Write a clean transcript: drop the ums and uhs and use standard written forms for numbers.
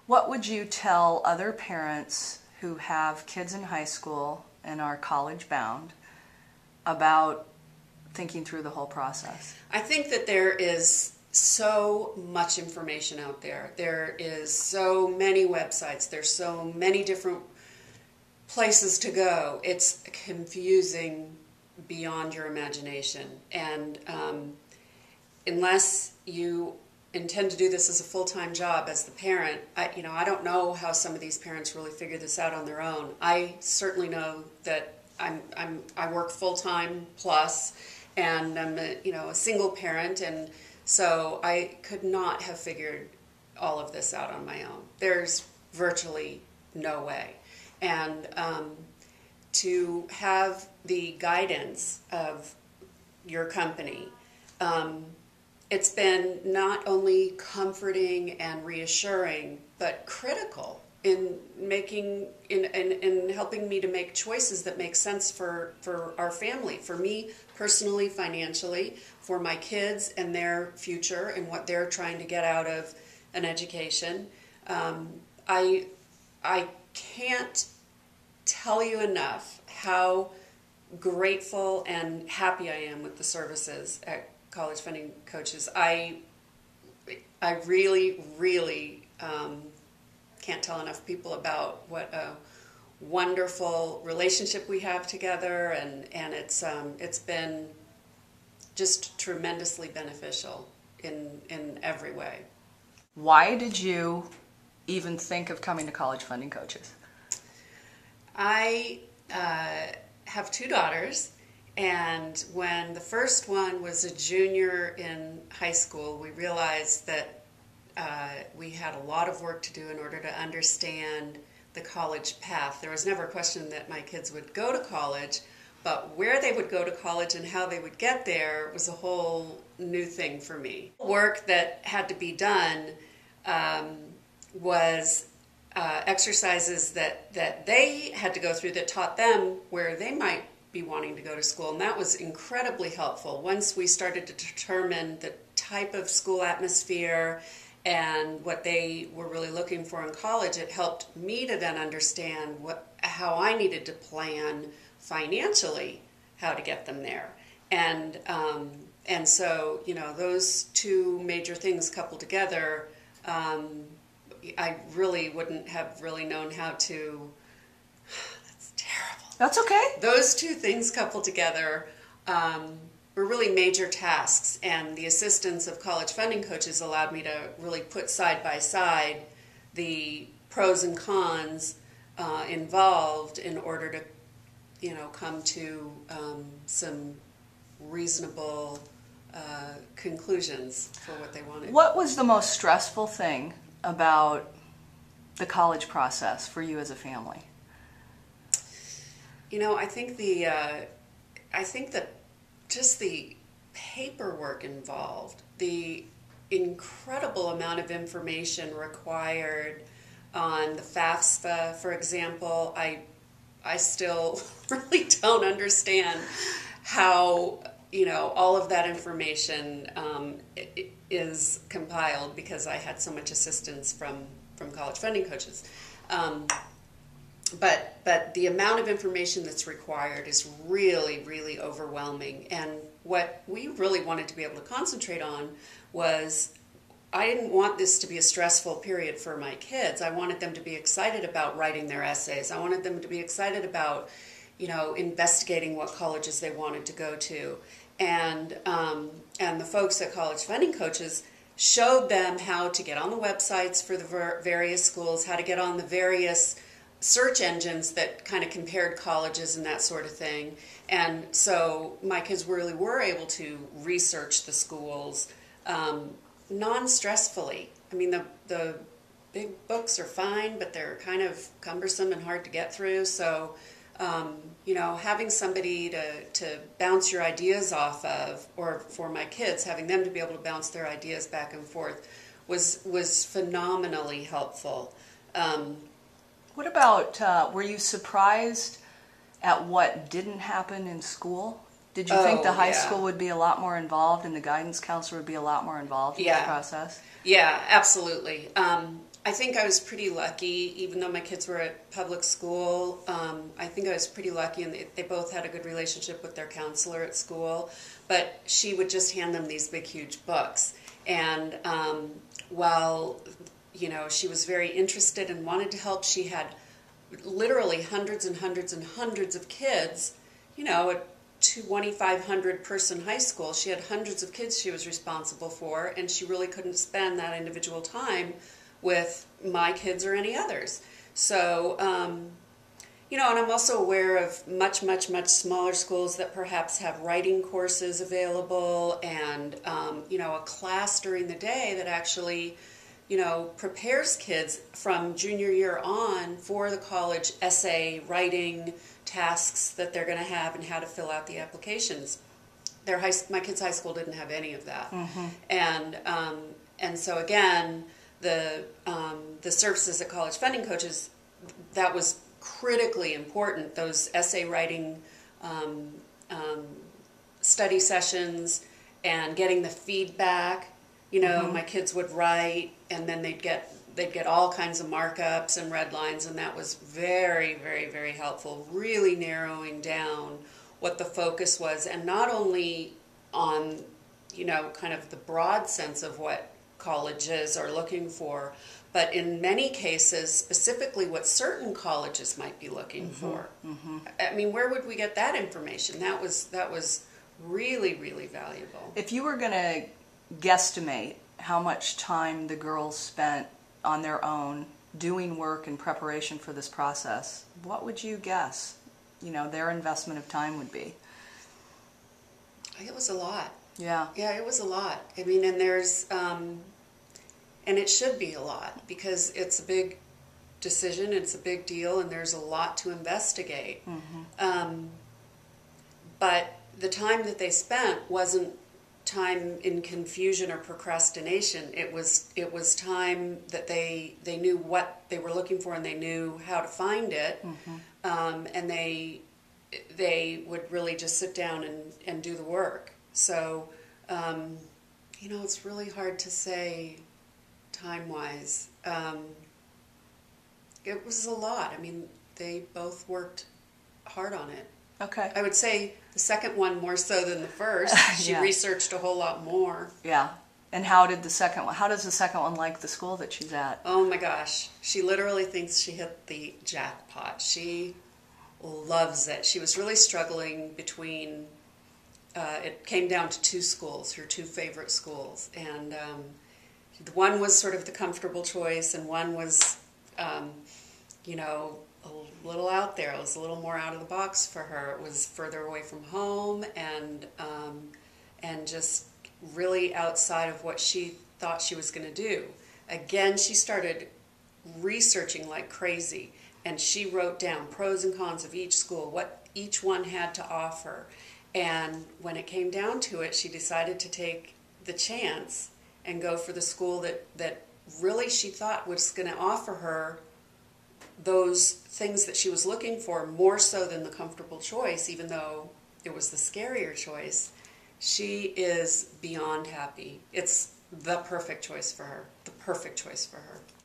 What would you tell other parents who have kids in high school and are college bound about thinking through the whole process? I think that there is so much information out there. There is so many websites. There's so many different places to go. It's confusing beyond your imagination. And unless you intend to do this as a full-time job as the parent, I don't know how some of these parents really figure this out on their own. I certainly know that I work full-time plus, and I'm a single parent, and so I could not have figured all of this out on my own. There's virtually no way. And to have the guidance of your company, it's been not only comforting and reassuring, but critical in helping me to make choices that make sense for our family, for me personally, financially, for my kids and their future and what they're trying to get out of an education. I can't tell you enough how grateful and happy I am with the services at College Funding Coaches. I really, really can't tell enough people about what a wonderful relationship we have together, and it's been just tremendously beneficial in every way. Why did you even think of coming to College Funding Coaches? I have two daughters, and when the first one was a junior in high school, we realized that we had a lot of work to do in order to understand the college path. There was never a question that my kids would go to college, but where they would go to college and how they would get there was a whole new thing for me. Work that had to be done was exercises that they had to go through that taught them where they might be wanting to go to school, and that was incredibly helpful. Once we started to determine the type of school atmosphere and what they were really looking for in college, it helped me to then understand how I needed to plan financially how to get them there. And so, those two major things coupled together, I really wouldn't have really known how to. That's terrible. That's okay. Those two things coupled together were really major tasks, and the assistance of College Funding Coaches allowed me to really put side by side the pros and cons involved in order to, come to some reasonable conclusions for what they wanted. What was the most stressful thing about the college process for you as a family? I think that just the paperwork involved, the incredible amount of information required on the FAFSA, for example, I still really don't understand how all of that information is compiled, because I had so much assistance from College Funding Coaches. But the amount of information that's required is really, really overwhelming. And what we really wanted to be able to concentrate on was, I didn't want this to be a stressful period for my kids. I wanted them to be excited about writing their essays. I wanted them to be excited about, investigating what colleges they wanted to go to. And the folks at College Funding Coaches showed them how to get on the websites for the various schools, how to get on the various search engines that kind of compared colleges and that sort of thing. And so my kids really were able to research the schools non-stressfully. I mean, the big books are fine, but they're kind of cumbersome and hard to get through. So, having somebody to bounce your ideas off of, or for my kids, having them to be able to bounce their ideas back and forth was phenomenally helpful. What about, were you surprised at what didn't happen in school? Did you think the high yeah. school would be a lot more involved and the guidance counselor would be a lot more involved in this process? Yeah, absolutely. I think I was pretty lucky, even though my kids were at public school. I think I was pretty lucky, and they both had a good relationship with their counselor at school. But she would just hand them these big, huge books. And while, you know, she was very interested and wanted to help, she had literally hundreds and hundreds and hundreds of kids, you know, at 2,500 person high school. She had hundreds of kids she was responsible for, and she really couldn't spend that individual time with my kids or any others. So, you know, and I'm also aware of much, much, much smaller schools that perhaps have writing courses available and, you know, a class during the day that actually, you know, prepares kids from junior year on for the college essay writing tasks that they're going to have and how to fill out the applications. My kids' high school didn't have any of that. And so again, the services at College Funding Coaches, that was critically important. Those essay writing study sessions and getting the feedback. You know, my kids would write, and then they'd get all kinds of markups and red lines, and that was very, very, very helpful, really narrowing down what the focus was, and not only on, you know, kind of the broad sense of what colleges are looking for, but in many cases, specifically what certain colleges might be looking for. I mean, where would we get that information? That was really, really valuable. If you were going to guesstimate how much time the girls spent on their own doing work in preparation for this process, what would you guess, you know, their investment of time would be? It was a lot. Yeah. Yeah, it was a lot. I mean, and there's, and it should be a lot because it's a big decision, it's a big deal, and there's a lot to investigate. But the time that they spent wasn't time in confusion or procrastination. It was time that they knew what they were looking for and they knew how to find it, and they would really just sit down and do the work. So, you know, it's really hard to say time-wise. It was a lot. I mean, they both worked hard on it. Okay. I would say the second one more so than the first. She researched a whole lot more. Yeah. And how does the second one like the school that she's at? Oh my gosh. She literally thinks she hit the jackpot. She loves it. She was really struggling between, it came down to two schools, her two favorite schools. And one was sort of the comfortable choice, and one was, you know, a little out there. It was a little more out of the box for her. It was further away from home and just really outside of what she thought she was going to do. Again, she started researching like crazy, and she wrote down pros and cons of each school, what each one had to offer. And when it came down to it, she decided to take the chance and go for the school that really she thought was going to offer her those things that she was looking for, more so than the comfortable choice, even though it was the scarier choice. She is beyond happy. It's the perfect choice for her. The perfect choice for her.